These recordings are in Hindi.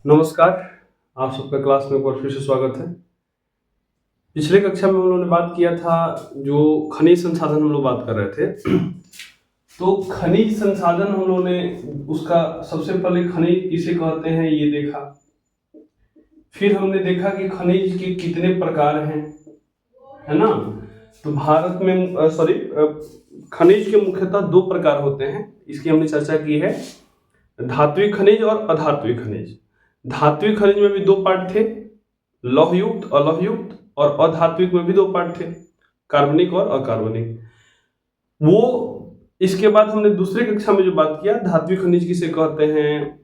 नमस्कार। आप सबका क्लास में एक बार फिर से स्वागत है। पिछले कक्षा में हम लोगों ने बात किया था जो खनिज संसाधन हम लोग बात कर रहे थे। तो खनिज संसाधन हम लोगों ने उसका सबसे पहले खनिज किसे कहते हैं ये देखा। फिर हमने देखा कि खनिज के कितने प्रकार हैं, है ना। तो भारत में खनिज के मुख्यतः दो प्रकार होते हैं, इसकी हमने चर्चा की है, धात्विक खनिज और अधात्विक खनिज। धात्विक खनिज में भी दो पार्ट थे, लौह युक्त अलौह युक्त, और अधात्विक में भी दो पार्ट थे, कार्बनिक और अकार्बनिक। वो इसके बाद हमने दूसरे कक्षा में जो बात किया, धात्विक खनिज किसे कहते हैं,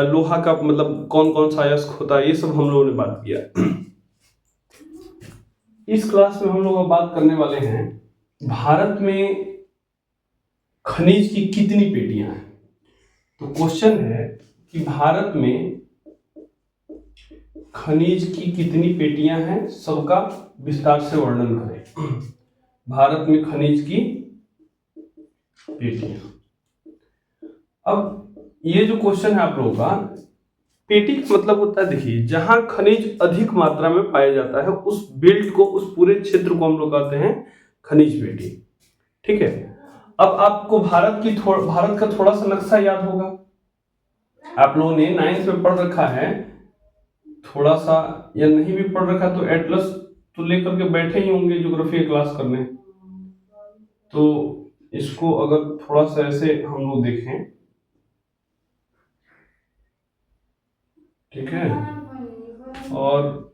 लोहा का मतलब कौन कौन सा अयस्क होता है, ये सब हम लोगों ने बात किया। इस क्लास में हम लोग बात करने वाले हैं भारत में खनिज की कितनी पेटियां हैं। तो क्वेश्चन है कि भारत में खनिज की कितनी पेटियां हैं, सबका विस्तार से वर्णन करें। भारत में खनिज की पेटियां। अब ये जो क्वेश्चन है आप लोगों का, पेटी का मतलब होता है, देखिए, जहां खनिज अधिक मात्रा में पाया जाता है उस बेल्ट को, उस पूरे क्षेत्र को हम लोग कहते हैं खनिज पेटी। ठीक है। अब आपको भारत का थोड़ा सा नक्शा याद होगा, आप लोगों ने 9th में पढ़ रखा है थोड़ा सा, या नहीं भी पढ़ रखा तो एटलस तो लेकर के बैठे ही होंगे ज्योग्राफी क्लास करने। तो इसको अगर थोड़ा सा ऐसे हम लोग देखें, ठीक है, और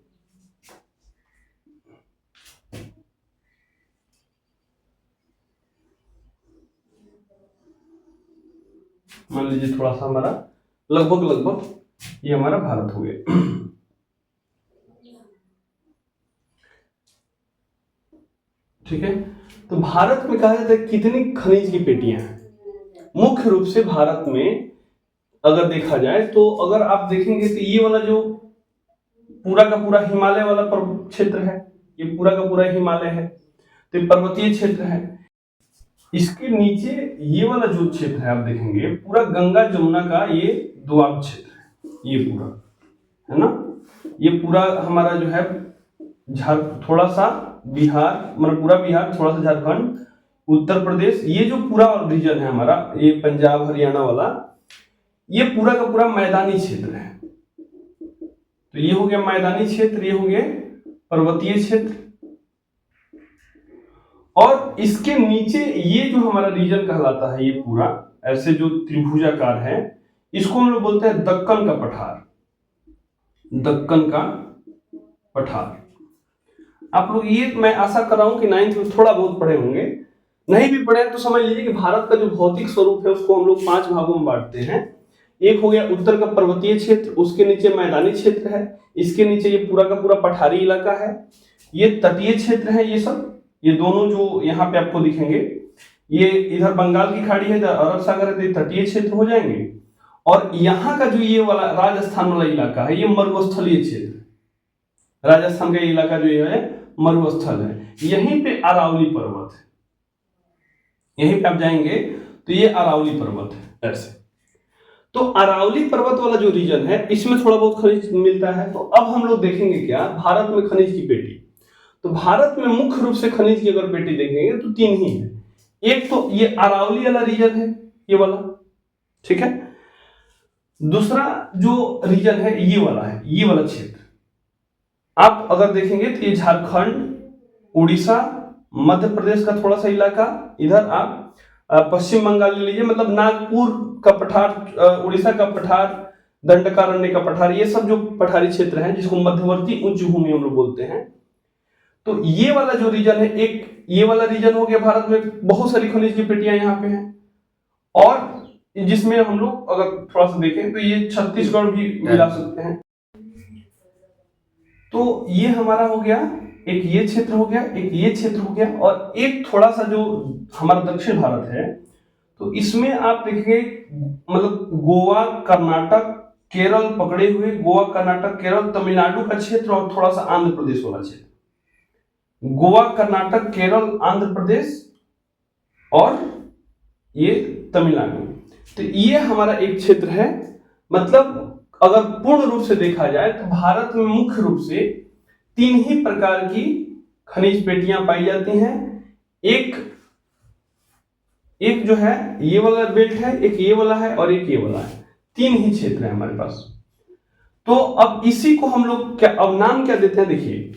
मान लीजिए थोड़ा सा हमारा लगभग ये हमारा भारत हो गया। ठीक है। तो भारत में कहा जाता है कितनी खनिज की पेटियां हैं। मुख्य रूप से भारत में अगर देखा जाए तो, अगर आप देखेंगे तो ये वाला जो पूरा का पूरा हिमालय वाला क्षेत्र है, ये पूरा का पूरा हिमालय है, तो ये पर्वतीय क्षेत्र है। इसके नीचे ये वाला जो क्षेत्र है आप देखेंगे पूरा गंगा जमुना का ये दोआब क्षेत्र है, ये पूरा, है ना। ये पूरा हमारा जो है थोड़ा सा बिहार, मतलब पूरा बिहार, थोड़ा सा झारखंड, उत्तर प्रदेश, ये जो पूरा रीजन है हमारा, ये पंजाब हरियाणा वाला, ये पूरा का पूरा मैदानी क्षेत्र है। तो ये हो गया मैदानी क्षेत्र, ये हो गया पर्वतीय क्षेत्र, और इसके नीचे ये जो हमारा रीजन कहलाता है, ये पूरा ऐसे जो त्रिभुजाकार है, इसको हम लोग बोलते हैं दक्कन का पठार। दक्कन का पठार। आप लोग ये, मैं आशा कर रहा हूं कि 9th में थोड़ा बहुत पढ़े होंगे, नहीं भी पढ़े तो समझ लीजिए कि भारत का जो भौतिक स्वरूप है उसको हम लोग 5 भागों में बांटते हैं। एक हो गया उत्तर का पर्वतीय क्षेत्र, उसके नीचे मैदानी क्षेत्र है, इसके नीचे ये पूरा का पूरा पठारी इलाका है, ये तटीय क्षेत्र है, ये सब, ये दोनों जो यहाँ पे आपको दिखेंगे, ये इधर बंगाल की खाड़ी है, इधर अरब सागर है, तो ये तटीय क्षेत्र हो जाएंगे। और यहाँ का जो ये वाला राजस्थान वाला इलाका है, ये मरुस्थलीय क्षेत्र। राजस्थान का इलाका जो ये है मरुस्थल है। यहीं पे अरावली पर्वत है, यहीं पे आप जाएंगे तो ये अरावली पर्वत है ऐसे। तो अरावली पर्वत वाला जो रीजन है इसमें थोड़ा बहुत खनिज मिलता है। तो अब हम लोग देखेंगे क्या, भारत में खनिज की पेटी। तो भारत में मुख्य रूप से खनिज की अगर पेटी देखेंगे तो 3 ही है। एक तो ये अरावली वाला रीजन है, ये वाला, ठीक है। दूसरा जो रीजन है ये वाला है, ये वाला क्षेत्र। आप अगर देखेंगे तो ये झारखंड, उड़ीसा, मध्य प्रदेश का थोड़ा सा इलाका, इधर आप पश्चिम बंगाल ले लीजिए, मतलब नागपुर का पठार, उड़ीसा का पठार, दंडकारण्य का पठार, ये सब जो पठारी क्षेत्र है जिसको मध्यवर्ती उच्च भूमि हम लोग बोलते हैं। तो ये वाला जो रीजन है, एक ये वाला रीजन हो गया भारत में, बहुत सारी खनिज की पेटियां यहाँ पे हैं। और जिसमें हम लोग अगर थोड़ा सा देखें तो ये छत्तीसगढ़ भी मिला सकते हैं। तो ये हमारा हो गया, एक ये क्षेत्र हो गया, एक ये क्षेत्र हो गया, और एक थोड़ा सा जो हमारा दक्षिण भारत है, तो इसमें आप देखेंगे मतलब गोवा, कर्नाटक, केरल पकड़े हुए, गोवा, कर्नाटक, केरल, तमिलनाडु का क्षेत्र, और थोड़ा सा आंध्र प्रदेश वाला क्षेत्र। गोवा, कर्नाटक, केरल, आंध्र प्रदेश और ये तमिलनाडु। तो ये हमारा एक क्षेत्र है। मतलब अगर पूर्ण रूप से देखा जाए तो भारत में मुख्य रूप से 3 ही प्रकार की खनिज पेटियां पाई जाती हैं। एक जो है ये वाला बेल्ट है, एक ये वाला है और एक ये वाला है। 3 ही क्षेत्र है हमारे पास। तो अब इसी को हम लोग क्या अब नाम क्या देते हैं, देखिए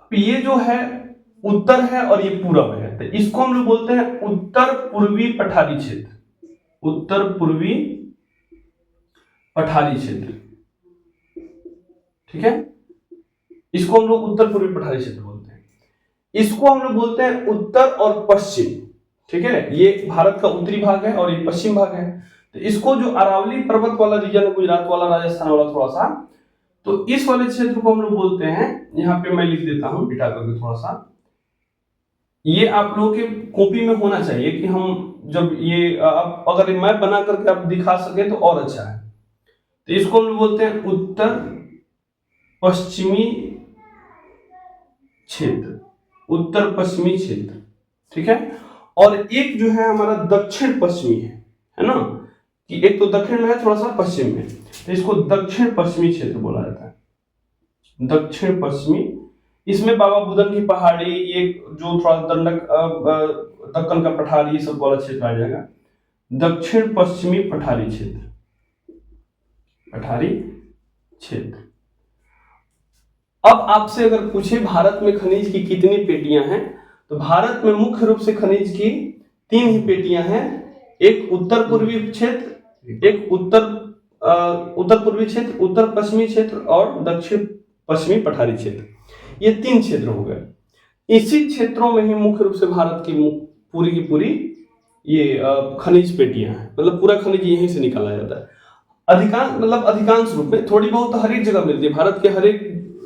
अब ये जो है उत्तर है और ये पूरब है, तो इसको हम लोग बोलते हैं उत्तर पूर्वी पठारी क्षेत्र। उत्तर पूर्वी पठारी क्षेत्र, ठीक है, इसको हम लोग उत्तर पूर्वी पठारी क्षेत्र बोलते हैं। इसको हम लोग बोलते हैं उत्तर और पश्चिम, ठीक है, ये भारत का उत्तरी भाग है और ये पश्चिम भाग है। तो इसको जो अरावली पर्वत वाला रीजन है, गुजरात वाला, राजस्थान वाला थोड़ा सा, तो इस वाले क्षेत्र को हम लोग बोलते हैं, यहाँ पे मैं लिख देता हूं बिठा करके थोड़ा सा, ये आप लोगों के कॉपी में होना चाहिए कि हम जब ये आप अगर मैप बना करके आप दिखा सके तो और अच्छा है। तो इसको हम लोग बोलते हैं उत्तर पश्चिमी क्षेत्र, उत्तर पश्चिमी क्षेत्र, ठीक है। और एक जो है हमारा दक्षिण पश्चिमी है ना, कि एक तो दक्षिण में है थोड़ा सा पश्चिम में, तो इसको दक्षिण पश्चिमी क्षेत्र बोला जाता है। दक्षिण पश्चिमी, इसमें बाबा बुदन की पहाड़ी, ये जो थोड़ा दंडक दक्कन का पठार, ये सब वाला क्षेत्र आ जाएगा। दक्षिण पश्चिमी पठारी क्षेत्र, पठारी क्षेत्र। अब आपसे अगर पूछे भारत में खनिज की कितनी पेटियां हैं, तो भारत में मुख्य रूप से खनिज की 3 ही पेटियां हैं। एक उत्तर पूर्वी क्षेत्र, एक उत्तर पूर्वी क्षेत्र, उत्तर पश्चिमी क्षेत्र और दक्षिण पश्चिमी पठारी क्षेत्र। ये 3 क्षेत्र हो गए। इसी क्षेत्रों में ही मुख्य रूप से भारत की पूरी की पूरी ये खनिज पेटियां हैं, मतलब पूरा खनिज यहीं से निकाला जाता है। अधिकांश रूप में, थोड़ी बहुत तो हर एक जगह मिलती है, भारत के हर एक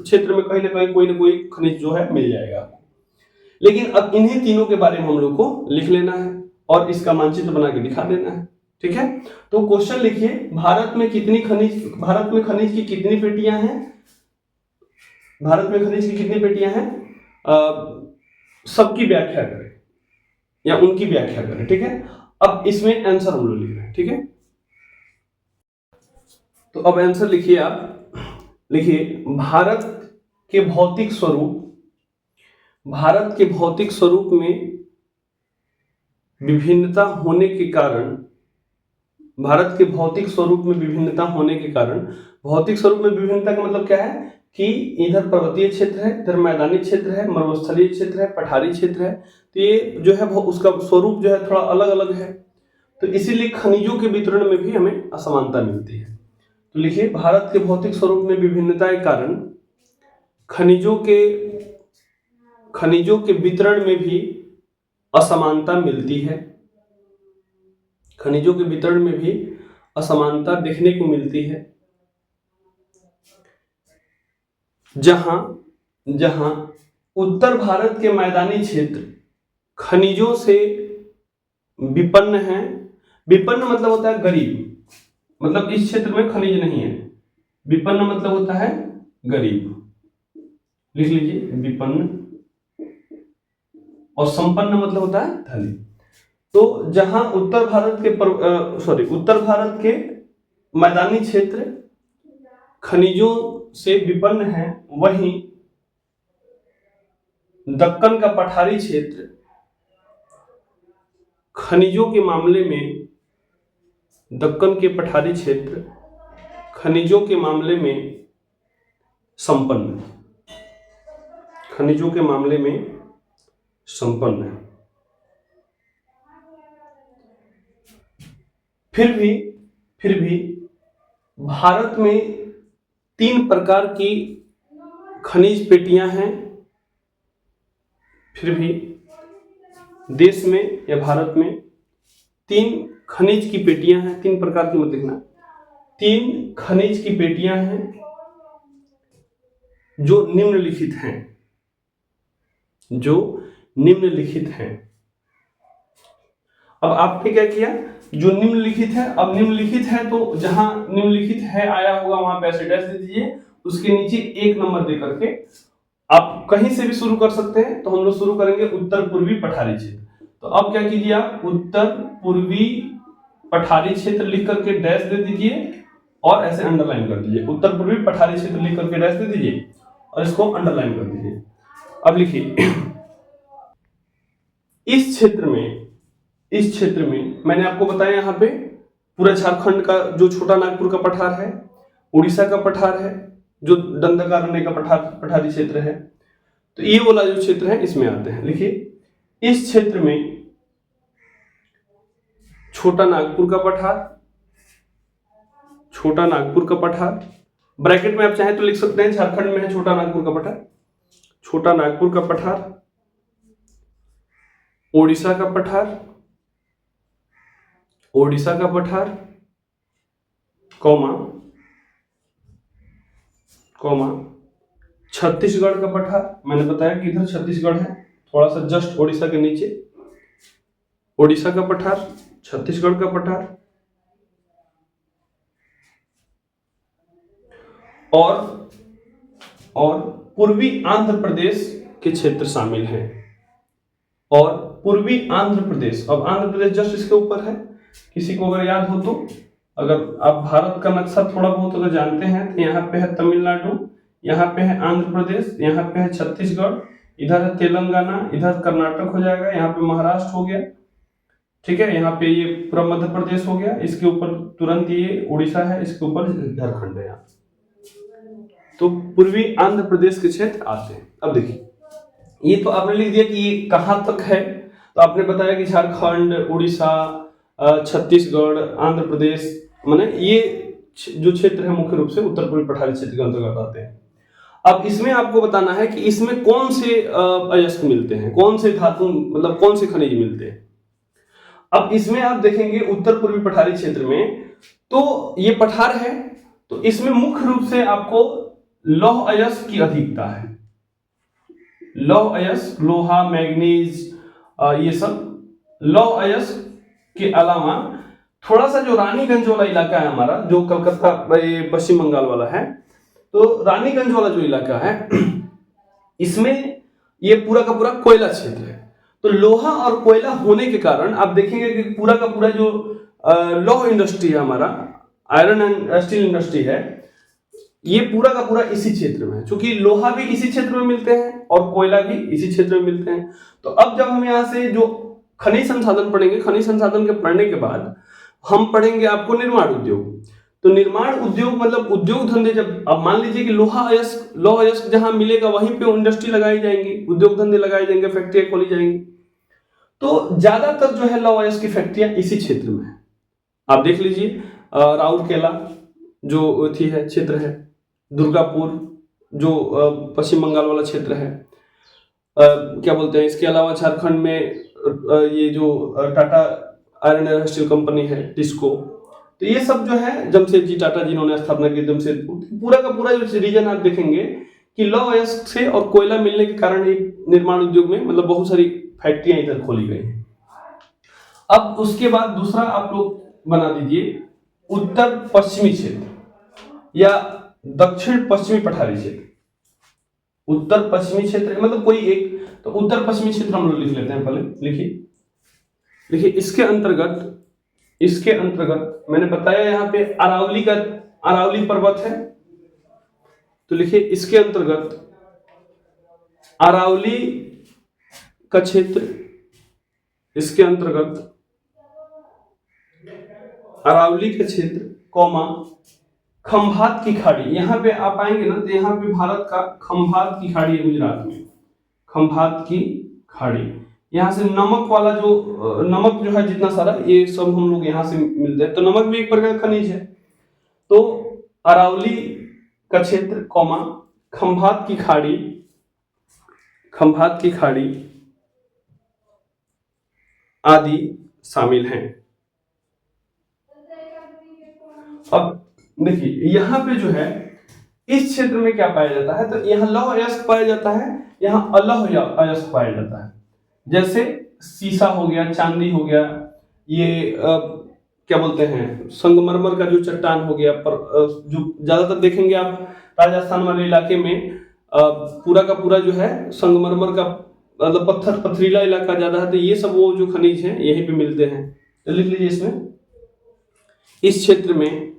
क्षेत्र में कहीं ना कहीं कोई ना कोई खनिज जो है मिल जाएगा। लेकिन अब इन्हीं तीनों के बारे में हम लोग को लिख लेना है और इसका मानचित्र बना के दिखा देना है, ठीक है। तो क्वेश्चन लिखिए, भारत में खनिज की कितनी पेटियां हैं, भारत में खनिज की कितनी पेटियां हैं, सबकी व्याख्या करें या उनकी व्याख्या करें, ठीक है। अब इसमें आंसर हम लोग लिख रहे हैं, ठीक है। तो अब आंसर लिखिए, आप लिखिए, भारत के भौतिक स्वरूप में विभिन्नता होने के कारण, भारत के भौतिक स्वरूप में विभिन्नता होने के कारण, भौतिक स्वरूप में विभिन्नता का मतलब क्या है कि इधर पर्वतीय क्षेत्र है, इधर मैदानी क्षेत्र है, मरुस्थलीय क्षेत्र है, पठारी क्षेत्र है, तो ये जो है उसका स्वरूप जो है थोड़ा अलग अलग है, तो इसीलिए खनिजों के वितरण में भी हमें असमानता मिलती है। तो लिखिए, भारत के भौतिक स्वरूप में विभिन्नता के कारण खनिजों के वितरण में भी असमानता मिलती है। खनिजों के वितरण में भी असमानता देखने को मिलती है। जहां उत्तर भारत के मैदानी क्षेत्र खनिजों से विपन्न है, विपन्न मतलब होता है गरीब, मतलब इस क्षेत्र में खनिज नहीं है। विपन्न मतलब होता है गरीब, लिख लीजिए, विपन्न। और संपन्न मतलब होता है धनी। तो जहां उत्तर भारत के मैदानी क्षेत्र खनिजों से विपन्न है, वहीं दक्कन का पठारी क्षेत्र खनिजों के मामले में, दक्कन के पठारी क्षेत्र खनिजों के मामले में संपन्न, खनिजों के मामले में संपन्न है। फिर भी भारत में 3 प्रकार की खनिज पेटियां हैं। फिर भी देश में या भारत में 3 खनिज की पेटियां हैं, 3 प्रकार की मत लिखना, 3 खनिज की पेटियां हैं जो निम्नलिखित हैं। अब आपने क्या किया, जो निम्नलिखित है, अब निम्नलिखित है तो जहां निम्नलिखित है आया होगा वहां पे ऐसे डैश दे दीजिए, उसके नीचे 1 नंबर दे करके आप कहीं से भी शुरू कर सकते हैं। तो हम लोग शुरू करेंगे उत्तर पूर्वी पठारी क्षेत्र। तो अब क्या कीजिए, आप उत्तर पूर्वी पठारी क्षेत्र लिख करके डैश दे दीजिए और ऐसे अंडरलाइन कर दीजिए, उत्तर पूर्वी पठारी क्षेत्र लिख करके डैश दे दीजिए और इसको अंडरलाइन कर दीजिए। अब लिखिए इस क्षेत्र में मैंने आपको बताया यहाँ पे पूरा झारखंड का जो छोटा नागपुर का पठार है, उड़ीसा का पठार है, जो दंडकारण्य का पठारी क्षेत्र है, तो ये वाला जो क्षेत्र है इसमें आते हैं। लिखिए इस क्षेत्र में छोटा नागपुर का पठार, ब्रैकेट में आप चाहें तो लिख सकते हैं झारखंड में है छोटा नागपुर का पठार, छोटा नागपुर का पठार, ओडिशा का पठार, कॉमा छत्तीसगढ़ का पठार। मैंने बताया कि इधर छत्तीसगढ़ है, थोड़ा सा जस्ट ओडिशा के नीचे, ओडिशा का पठार, छत्तीसगढ़ का पठार, और पूर्वी आंध्र प्रदेश के क्षेत्र शामिल हैं, और पूर्वी आंध्र प्रदेश, अब आंध्र प्रदेश जस्ट इसके ऊपर है। किसी को अगर याद हो तो, अगर आप भारत का नक्शा थोड़ा बहुत अगर जानते हैं तो यहाँ पे है तमिलनाडु, यहाँ पे है आंध्र प्रदेश, यहाँ पे है छत्तीसगढ़, इधर है तेलंगाना, इधर कर्नाटक हो जाएगा, यहाँ पे महाराष्ट्र हो गया, ठीक है, यहाँ पे ये पूरा मध्य प्रदेश हो गया, इसके ऊपर तुरंत ये उड़ीसा है, इसके ऊपर झारखंड है यहाँ, तो पूर्वी आंध्र प्रदेश के क्षेत्र आते हैं। अब देखिए ये तो आपने लिख दिया कि ये कहाँ तक है, तो आपने बताया कि झारखंड, उड़ीसा, छत्तीसगढ़, आंध्र प्रदेश, माने ये जो क्षेत्र है मुख्य रूप से उत्तर पूर्वी पठारी क्षेत्र के अंतर्गत आते हैं। अब इसमें आपको बताना है कि इसमें कौन से अयस्क मिलते हैं, कौन से धातु मतलब कौन से खनिज मिलते हैं। अब इसमें आप देखेंगे उत्तर पूर्वी पठारी क्षेत्र में, तो ये पठार है, तो इसमें मुख्य रूप से आपको लौह अयस्क की अधिकता है। लौह अयस्क, लोहा, मैग्नीज, ये सब लौह अयस्क के अलावा थोड़ा सा जो रानीगंज वाला इलाका है हमारा, जो कलकत्ता पश्चिम बंगाल वाला है, तो रानीगंज वाला जो इलाका है इसमें ये पूरा का पूरा कोयला क्षेत्र है। तो लोहा और कोयला होने के कारण आप देखेंगे कि पूरा का पूरा जो लौह इंडस्ट्री है हमारा, आयरन एंड स्टील इंडस्ट्री है, ये पूरा का पूरा इसी क्षेत्र में है। चूंकि लोहा भी इसी क्षेत्र में मिलते हैं और कोयला भी इसी क्षेत्र में मिलते हैं। तो अब जब हम यहाँ से जो खनिज संसाधन पढ़ेंगे, खनिज संसाधन के पढ़ने के बाद हम पढ़ेंगे आपको निर्माण उद्योग। तो निर्माण उद्योग मतलब उद्योग धंधे, जब अब मान लीजिए कि लौह अयस्क जहां मिलेगा वहीं पे इंडस्ट्री लगाई जाएंगी, उद्योग धंधे लगाए जाएंगे, फैक्ट्रियां खोली जाएंगी। तो ज्यादातर जो है लौह अयस्क की फैक्ट्रियां इसी क्षेत्र में है। आप देख लीजिए राउरकेला जो थी है क्षेत्र है, दुर्गापुर जो पश्चिम बंगाल वाला क्षेत्र है, क्या बोलते हैं, इसके अलावा झारखंड में ये जो Tata iron and steel company है, टिस्को, तो ये सब जो है जमशेदजी टाटा जिन्होंने स्थापना की जमशेदपुर, पूरा का पूरा जो रीजन आप देखेंगे कि लौह अयस्क से और कोयला मिलने के कारण ही निर्माण उद्योग में मतलब बहुत सारी फैक्ट्रियां इधर खोली गई हैं। अब उसके बाद दूसरा आप लोग बना दीजिए उत्तर पश्चिमी क्षेत्र या दक्षिण पश्चिमी पठारी क्षेत्र। उत्तर पश्चिमी क्षेत्र मतलब कोई एक, तो उत्तर पश्चिमी क्षेत्र हम लोग लिख लेते हैं पहले। लिखिए इसके अंतर्गत मैंने बताया यहाँ पे अरावली पर्वत है, तो लिखिए इसके अंतर्गत अरावली का क्षेत्र, इसके अंतर्गत अरावली का क्षेत्र कौमा खंभात की खाड़ी। यहाँ पे आप आएंगे ना तो यहाँ पे भारत का खंभात की खाड़ी है, गुजरात में खंभात की खाड़ी। यहाँ से नमक वाला जो नमक जो है जितना सारा ये सब हम लोग यहाँ से मिलते हैं, तो नमक भी एक प्रकार का खनिज है। तो अरावली का क्षेत्र कौमा खंभात की खाड़ी आदि शामिल हैं। अब देखिए यहाँ पे जो है इस क्षेत्र में क्या पाया जाता है, तो यहाँ लौह अयस्क पाया जाता है, यहाँ अलौह अयस्क पाया जाता है। जैसे सीसा हो गया, चांदी हो गया, ये क्या बोलते हैं संगमरमर का जो चट्टान हो गया, पर जो ज्यादातर देखेंगे आप राजस्थान वाले इलाके में पूरा का पूरा जो है संगमरमर का मतलब पथरीला इलाका ज्यादा है, तो ये सब वो जो खनिज हैं यहीं पे मिलते हैं। तो लिख लीजिए इसमें इस क्षेत्र में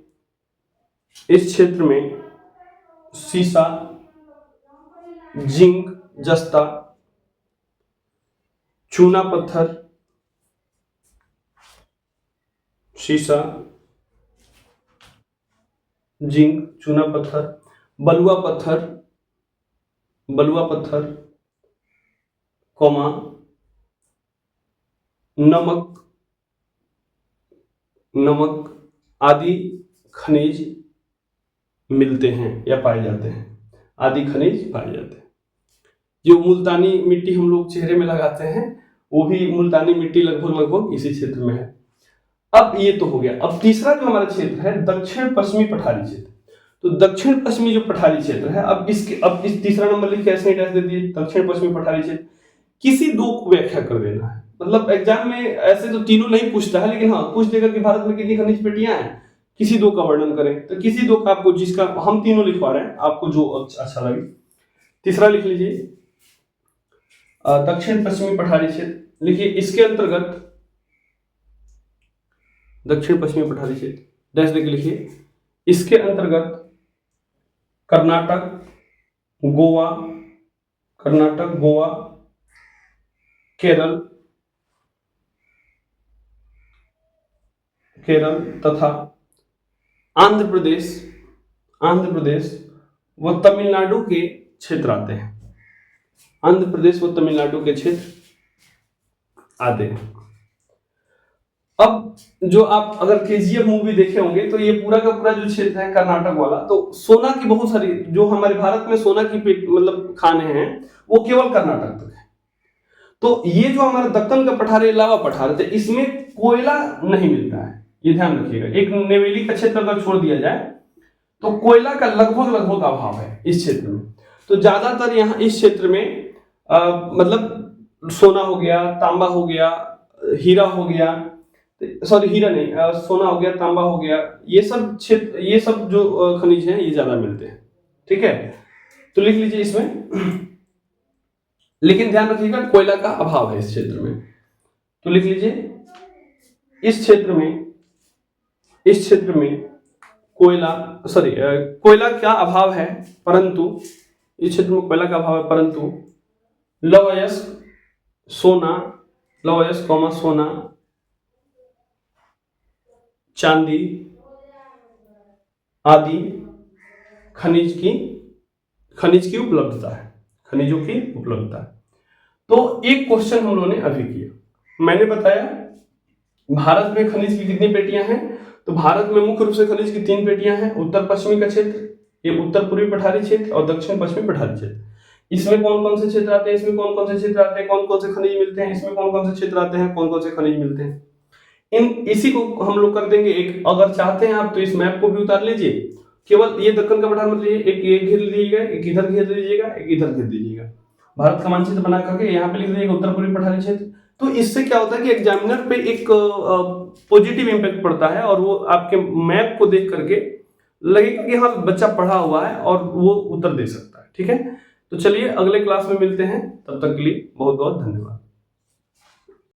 इस क्षेत्र में सीसा, जिंक, जस्ता, चूना पत्थर, सीसा, जिंक, चूना पत्थर, बलुआ पत्थर, कौमा, नमक आदि खनिज मिलते हैं या पाए जाते हैं। आदि खनिज पाए जाते हैं। जो मुल्तानी मिट्टी हम लोग चेहरे में लगाते हैं वो भी मुल्तानी मिट्टी लगभग इसी क्षेत्र में है। अब ये तो हो गया। अब तीसरा जो हमारा क्षेत्र है दक्षिण पश्चिमी पठारी क्षेत्र। तो दक्षिण पश्चिमी जो पठारी क्षेत्र है, अब इस तीसरा नंबर लिख के ऐसे ही डैश दे दिए, दक्षिण पश्चिमी पठारी क्षेत्र। किसी दो को व्याख्या कर देना है। मतलब एग्जाम में ऐसे तो तीनों नहीं पूछता है, लेकिन हाँ पूछ देगा कि भारत में कितनी खनिज पेटियां हैं, किसी दो का वर्णन करें। तो किसी दो का आपको, जिसका हम तीनों लिखवा रहे हैं, आपको जो अच्छा लगे। तीसरा लिख लीजिए दक्षिण पश्चिमी पठारी क्षेत्र। लिखिए इसके अंतर्गत दक्षिण पश्चिमी पठारी क्षेत्र डैश देके लिखिए, इसके अंतर्गत कर्नाटक, गोवा, केरल तथा आंध्र प्रदेश व तमिलनाडु के क्षेत्र आते हैं। आंध्र प्रदेश व तमिलनाडु के क्षेत्र आते हैं। अब जो आप अगर केजीएफ मूवी देखे होंगे तो ये पूरा का पूरा जो क्षेत्र है कर्नाटक वाला, तो सोना की बहुत सारी, जो हमारे भारत में सोना की मतलब खाने हैं वो केवल कर्नाटक तक है। तो ये जो हमारा दक्कन का पठार है, लावा पठार है, इसमें कोयला नहीं मिलता है, ये ध्यान रखिएगा। एक नेवेली का क्षेत्र अगर छोड़ दिया जाए तो कोयला का लगभग अभाव है इस क्षेत्र में। तो ज्यादातर यहाँ इस क्षेत्र में मतलब सोना हो गया, तांबा हो गया, हीरा हो गया, सॉरी हीरा नहीं, सोना हो गया, तांबा हो गया, ये सब क्षेत्र, ये सब जो खनिज हैं ये ज्यादा मिलते हैं। ठीक है, तो लिख लीजिए इसमें, लेकिन ध्यान रखिएगा कोयला का अभाव है इस क्षेत्र में। तो लिख लीजिए इस क्षेत्र में कोयला का अभाव है, परंतु इस क्षेत्र में कोयला का अभाव है, परंतु लौह अयस्क, सोना, चांदी आदि खनिजों की उपलब्धता है। तो एक क्वेश्चन हम लोगों ने अभी किया, मैंने बताया भारत में खनिज की कितनी पेटियां हैं। तो भारत में मुख्य रूप से खनिज की 3 पेटियां हैं। उत्तर पश्चिमी का क्षेत्र, ये उत्तर पूर्वी पठारी क्षेत्र, और दक्षिण पश्चिमी पठारी क्षेत्र। इसमें कौन कौन से क्षेत्र आते हैं, इसमें कौन कौन से क्षेत्र आते हैं, कौन कौन से खनिज मिलते हैं, इसमें कौन कौन से क्षेत्र आते हैं, कौन कौन से खनिज मिलते हैं। इसी को हम लोग कर देंगे एक, अगर चाहते हैं आप तो इस मैप को भी उतार लीजिए। केवल ये दक्कन का पठार मत लीजिए, एक ये घेर लीजिएगा, एक इधर घेर लीजिएगा, एक इधर घेर दीजिएगा। भारत का मानचित्र बना करके यहाँ पे लिख दीजिएगा उत्तर पूर्वी पठारी क्षेत्र। तो इससे क्या होता है कि एग्जामिनर पे एक पॉजिटिव इंपैक्ट पड़ता है, और वो आपके मैप को देख करके लगेगा कि हाँ बच्चा पढ़ा हुआ है और वो उत्तर दे सकता है। ठीक है, तो चलिए अगले क्लास में मिलते हैं, तब तक के लिए बहुत बहुत धन्यवाद।